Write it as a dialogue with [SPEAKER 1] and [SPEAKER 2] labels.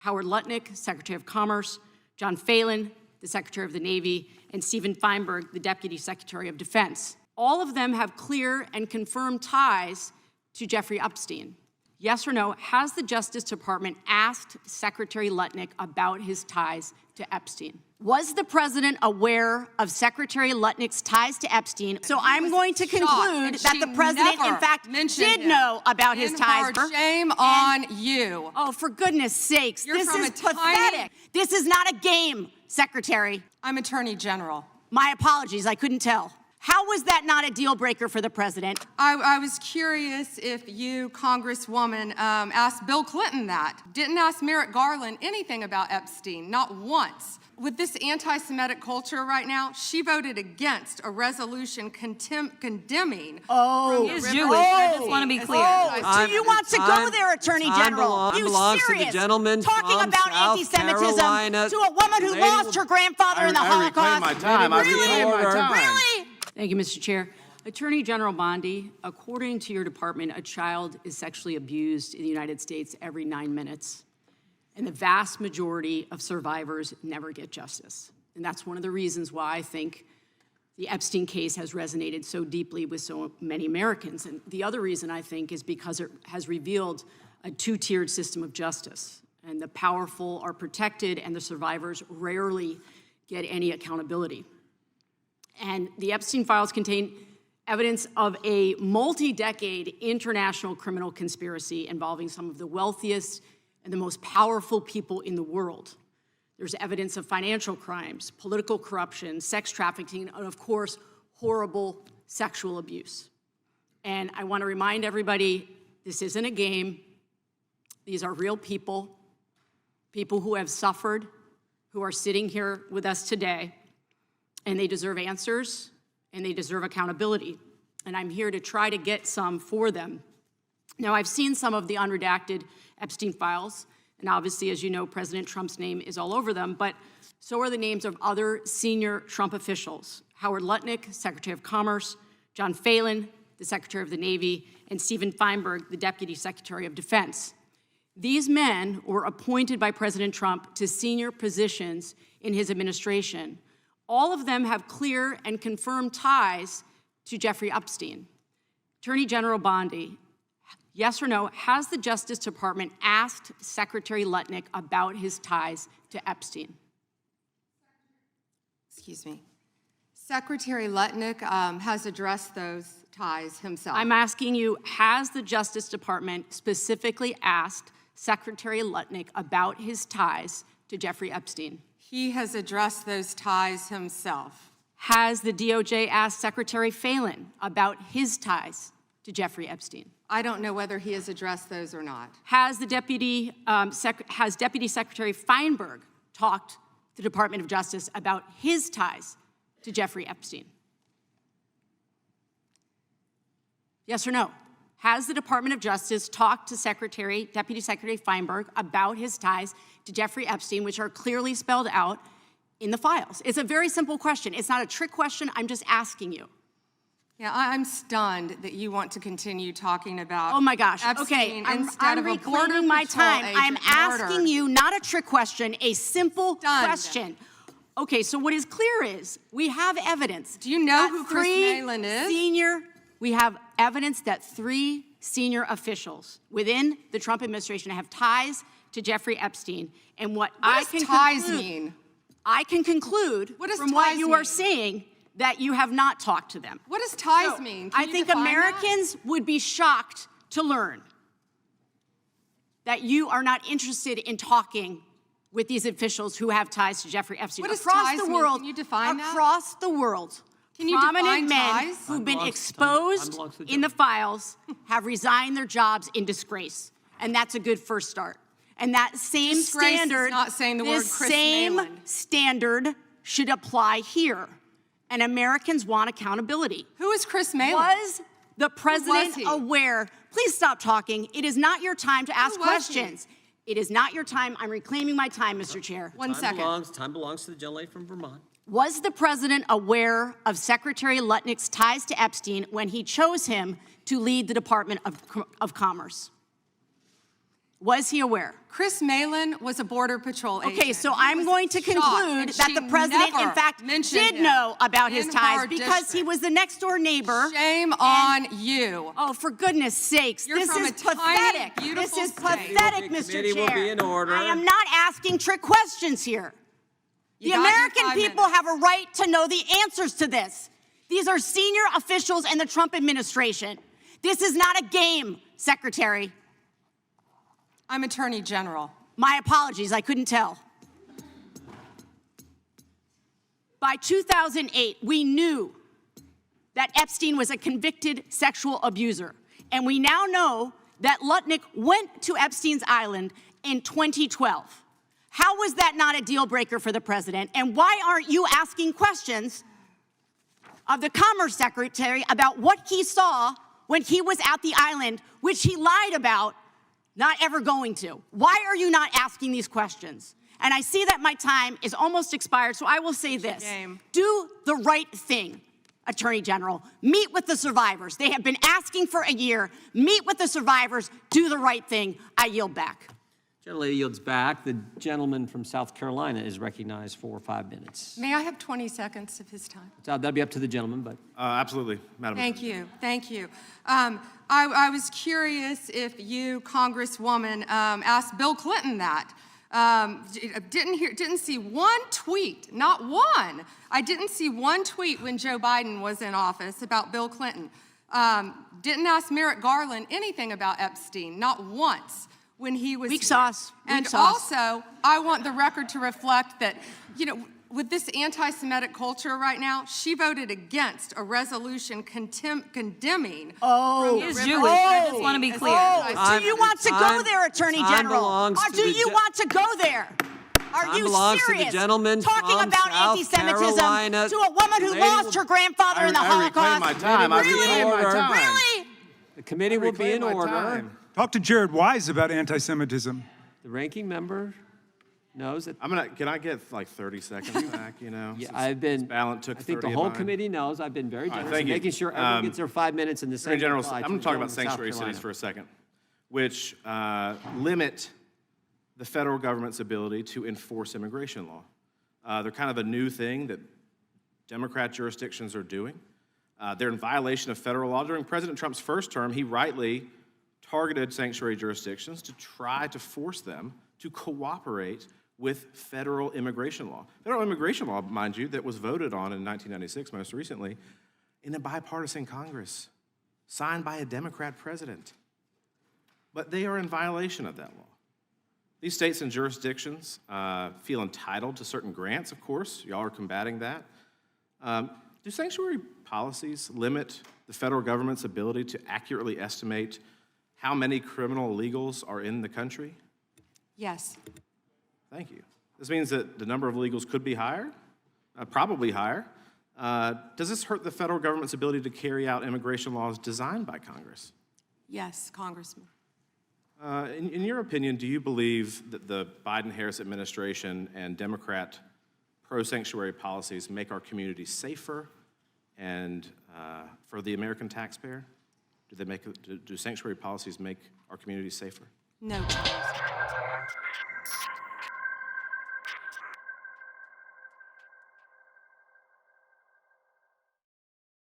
[SPEAKER 1] Howard Lutnick, Secretary of Commerce, John Phelan, the Secretary of the Navy, and Stephen Feinberg, the Deputy Secretary of Defense. All of them have clear and confirmed ties to Jeffrey Epstein. Yes or no, has the Justice Department asked Secretary Lutnick about his ties to Epstein? Was the president aware of Secretary Lutnick's ties to Epstein? So I'm going to conclude that the president, in fact, did know about his ties.
[SPEAKER 2] Shame on you.
[SPEAKER 1] Oh, for goodness sakes, this is pathetic. This is not a game, Secretary.
[SPEAKER 2] I'm Attorney General.
[SPEAKER 1] My apologies, I couldn't tell. How was that not a deal breaker for the president?
[SPEAKER 2] I was curious if you, Congresswoman, asked Bill Clinton that. Didn't ask Merrick Garland anything about Epstein, not once. With this anti-Semitic culture right now, she voted against a resolution condemning.
[SPEAKER 3] Oh,
[SPEAKER 1] he is
[SPEAKER 3] Jewish. I just want to be clear.
[SPEAKER 1] So you want to go there, Attorney General? You serious? Talking about anti-Semitism to a woman who lost her grandfather in the Holocaust? Really? Thank you, Mr. Chair. Attorney General Bondi, according to your department, a child is sexually abused in the United States every 9 minutes. And the vast majority of survivors never get justice. And that's one of the reasons why I think the Epstein case has resonated so deeply with so many Americans. And the other reason, I think, is because it has revealed a two-tiered system of justice. And the powerful are protected, and the survivors rarely get any accountability. And the Epstein files contain evidence of a multi-decade international criminal conspiracy involving some of the wealthiest and the most powerful people in the world. There's evidence of financial crimes, political corruption, sex trafficking, and of course, horrible sexual abuse. And I want to remind everybody, this isn't a game. These are real people, people who have suffered, who are sitting here with us today, and they deserve answers, and they deserve accountability. And I'm here to try to get some for them. Now, I've seen some of the unredacted Epstein files, and obviously, as you know, President Trump's name is all over them, but so are the names of other senior Trump officials: Howard Lutnick, Secretary of Commerce, John Phelan, the Secretary of the Navy, and Stephen Feinberg, the Deputy Secretary of Defense. These men were appointed by President Trump to senior positions in his administration. All of them have clear and confirmed ties to Jeffrey Epstein. Attorney General Bondi, yes or no, has the Justice Department asked Secretary Lutnick about his ties to Epstein?
[SPEAKER 2] Excuse me. Secretary Lutnick has addressed those ties himself.
[SPEAKER 1] I'm asking you, has the Justice Department specifically asked Secretary Lutnick about his ties to Jeffrey Epstein?
[SPEAKER 2] He has addressed those ties himself.
[SPEAKER 1] Has the DOJ asked Secretary Phelan about his ties to Jeffrey Epstein?
[SPEAKER 2] I don't know whether he has addressed those or not.
[SPEAKER 1] Has the Deputy Secretary Feinberg talked to the Department of Justice about his ties to Jeffrey Epstein? Yes or no? Has the Department of Justice talked to Deputy Secretary Feinberg about his ties to Jeffrey Epstein, which are clearly spelled out in the files? It's a very simple question. It's not a trick question. I'm just asking you.
[SPEAKER 2] Yeah, I'm stunned that you want to continue talking about
[SPEAKER 1] oh my gosh.
[SPEAKER 2] Epstein
[SPEAKER 1] okay,
[SPEAKER 2] instead
[SPEAKER 1] I'm
[SPEAKER 2] of
[SPEAKER 1] reclaiming my time. I'm asking
[SPEAKER 2] murder.
[SPEAKER 1] you not a trick question, a simple question. Okay, so what is clear is we have evidence.
[SPEAKER 2] Do you know who Chris Malin is?
[SPEAKER 1] We have evidence that 3 senior officials within the Trump administration have ties to Jeffrey Epstein. And what
[SPEAKER 2] does ties mean?
[SPEAKER 1] I can conclude from what you are saying that you have not talked to them.
[SPEAKER 2] What does ties mean?
[SPEAKER 1] I think Americans would be shocked to learn that you are not interested in talking with these officials who have ties to Jeffrey Epstein.
[SPEAKER 2] What does ties mean? Can you define that?
[SPEAKER 1] Across the world, prominent men who've been exposed in the files have resigned their jobs in disgrace. And that's a good first start. And that same standard,
[SPEAKER 2] not saying the word Chris Malin.
[SPEAKER 1] Standard should apply here. And Americans want accountability.
[SPEAKER 2] Who is Chris Malin?
[SPEAKER 1] Was the president aware? Please stop talking. It is not your time to ask questions. It is not your time. I'm reclaiming my time, Mr. Chair.
[SPEAKER 2] One second.
[SPEAKER 3] Time belongs to the gentlelady from Vermont.
[SPEAKER 1] Was the president aware of Secretary Lutnick's ties to Epstein when he chose him to lead the Department of Commerce? Was he aware?
[SPEAKER 2] Chris Malin was a Border Patrol agent.
[SPEAKER 1] Okay, so
[SPEAKER 2] He
[SPEAKER 1] I'm
[SPEAKER 2] was
[SPEAKER 1] going to
[SPEAKER 2] shot,
[SPEAKER 1] conclude
[SPEAKER 2] and
[SPEAKER 1] that
[SPEAKER 2] she
[SPEAKER 1] the president, in
[SPEAKER 2] never
[SPEAKER 1] fact,
[SPEAKER 2] mentioned
[SPEAKER 1] did
[SPEAKER 2] him
[SPEAKER 1] know about his
[SPEAKER 2] in
[SPEAKER 1] ties
[SPEAKER 2] her
[SPEAKER 1] because he
[SPEAKER 2] district.
[SPEAKER 1] was the next door neighbor.
[SPEAKER 2] Shame on you.
[SPEAKER 1] Oh, for goodness sakes.
[SPEAKER 2] You're
[SPEAKER 1] this
[SPEAKER 2] from
[SPEAKER 1] is
[SPEAKER 2] a tiny,
[SPEAKER 1] pathetic. This
[SPEAKER 2] beautiful
[SPEAKER 1] is
[SPEAKER 2] state.
[SPEAKER 1] pathetic, Mr.
[SPEAKER 3] Committee
[SPEAKER 1] Chair.
[SPEAKER 3] will be in order.
[SPEAKER 1] I am not asking trick questions here.
[SPEAKER 2] You
[SPEAKER 1] The
[SPEAKER 2] got your
[SPEAKER 1] American
[SPEAKER 2] 5
[SPEAKER 1] people
[SPEAKER 2] minutes.
[SPEAKER 1] have a right to know the answers to this. These are senior officials in the Trump administration. This is not a game, Secretary.
[SPEAKER 2] I'm Attorney General.
[SPEAKER 1] My apologies, I couldn't tell. By 2008, we knew that Epstein was a convicted sexual abuser. And we now know that Lutnick went to Epstein's Island in 2012. How was that not a deal breaker for the president? And why aren't you asking questions of the Commerce Secretary about what he saw when he was at the island, which he lied about not ever going to? Why are you not asking these questions? And I see that my time is almost expired, so I will say this. Do the right thing, Attorney General. Meet with the survivors. They have been asking for a year. Meet with the survivors. Do the right thing. I yield back.
[SPEAKER 3] Gentlelady yields back. The gentleman from South Carolina is recognized for 5 minutes.
[SPEAKER 2] May I have 20 seconds of his time?
[SPEAKER 3] So that'll be up to the gentleman, but
[SPEAKER 4] Absolutely, Madam
[SPEAKER 2] Thank you. Thank you. I was curious if you, Congresswoman, asked Bill Clinton that. Didn't see one tweet, not one. I didn't see one tweet when Joe Biden was in office about Bill Clinton. Didn't ask Merrick Garland anything about Epstein, not once when he was
[SPEAKER 1] Weak
[SPEAKER 2] here.
[SPEAKER 1] sauce.
[SPEAKER 2] And
[SPEAKER 1] Weak sauce.
[SPEAKER 2] also, I want the record to reflect that, you know, with this anti-Semitic culture right now, she voted against a resolution condemning.
[SPEAKER 1] Oh,
[SPEAKER 2] from
[SPEAKER 3] is
[SPEAKER 2] the
[SPEAKER 3] Jewish.
[SPEAKER 2] river
[SPEAKER 3] I
[SPEAKER 2] Sea
[SPEAKER 3] just wanna be
[SPEAKER 2] as
[SPEAKER 3] clear.
[SPEAKER 1] do you want to go there, Attorney
[SPEAKER 3] time
[SPEAKER 1] General?
[SPEAKER 3] belongs
[SPEAKER 1] Or
[SPEAKER 3] to
[SPEAKER 1] do
[SPEAKER 3] the
[SPEAKER 1] you want to go there? Are
[SPEAKER 3] Time
[SPEAKER 1] you
[SPEAKER 3] belongs to the
[SPEAKER 1] serious?
[SPEAKER 3] gentleman
[SPEAKER 1] Talking
[SPEAKER 3] from
[SPEAKER 1] about
[SPEAKER 3] South
[SPEAKER 1] anti-Semitism
[SPEAKER 3] Carolina.
[SPEAKER 1] to a woman who
[SPEAKER 3] Lady
[SPEAKER 1] lost
[SPEAKER 3] will-
[SPEAKER 1] her grandfather in the
[SPEAKER 4] I reclaim
[SPEAKER 1] Holocaust?
[SPEAKER 4] my time. I
[SPEAKER 1] Really?
[SPEAKER 4] reclaim my time.
[SPEAKER 1] Really?
[SPEAKER 3] the committee will be in
[SPEAKER 4] Reclaim my
[SPEAKER 3] order.
[SPEAKER 4] time.
[SPEAKER 5] Talk to Jared Wise about anti-Semitism.
[SPEAKER 3] The ranking member knows that.
[SPEAKER 4] Can I get like 30 seconds back, you know?
[SPEAKER 3] Yeah,
[SPEAKER 4] since
[SPEAKER 3] I've been.
[SPEAKER 4] Ms. Balint took
[SPEAKER 3] I think
[SPEAKER 4] 30
[SPEAKER 3] the
[SPEAKER 4] of
[SPEAKER 3] whole
[SPEAKER 4] mine.
[SPEAKER 3] committee knows. I've been very
[SPEAKER 4] All right,
[SPEAKER 3] generous
[SPEAKER 4] thank
[SPEAKER 3] in
[SPEAKER 4] you.
[SPEAKER 3] making sure everyone gets their 5 minutes in the same.
[SPEAKER 4] Attorney General,
[SPEAKER 3] reply
[SPEAKER 4] I'm
[SPEAKER 3] to
[SPEAKER 4] going
[SPEAKER 3] the
[SPEAKER 4] to talk about
[SPEAKER 3] gentleman from South
[SPEAKER 4] sanctuary cities
[SPEAKER 3] Carolina.
[SPEAKER 4] for a second, which limit the federal government's ability to enforce immigration law. They're kind of a new thing that Democrat jurisdictions are doing. They're in violation of federal law. During President Trump's first term, he rightly targeted sanctuary jurisdictions to try to force them to cooperate with federal immigration law. Federal immigration law, mind you, that was voted on in 1996, most recently, in a bipartisan Congress, signed by a Democrat president. But they are in violation of that law. These states and jurisdictions feel entitled to certain grants, of course. Y'all are combating that. Do sanctuary policies limit the federal government's ability to accurately estimate how many criminal illegals are in the country?
[SPEAKER 2] Yes.
[SPEAKER 4] Thank you. This means that the number of illegals could be higher, probably higher. Does this hurt the federal government's ability to carry out immigration laws designed by Congress?
[SPEAKER 2] Yes, Congressman.
[SPEAKER 4] In your opinion, do you believe that the Biden-Harris administration and Democrat pro-sanctuary policies make our communities safer and for the American taxpayer? Do sanctuary policies make our communities safer?
[SPEAKER 2] No.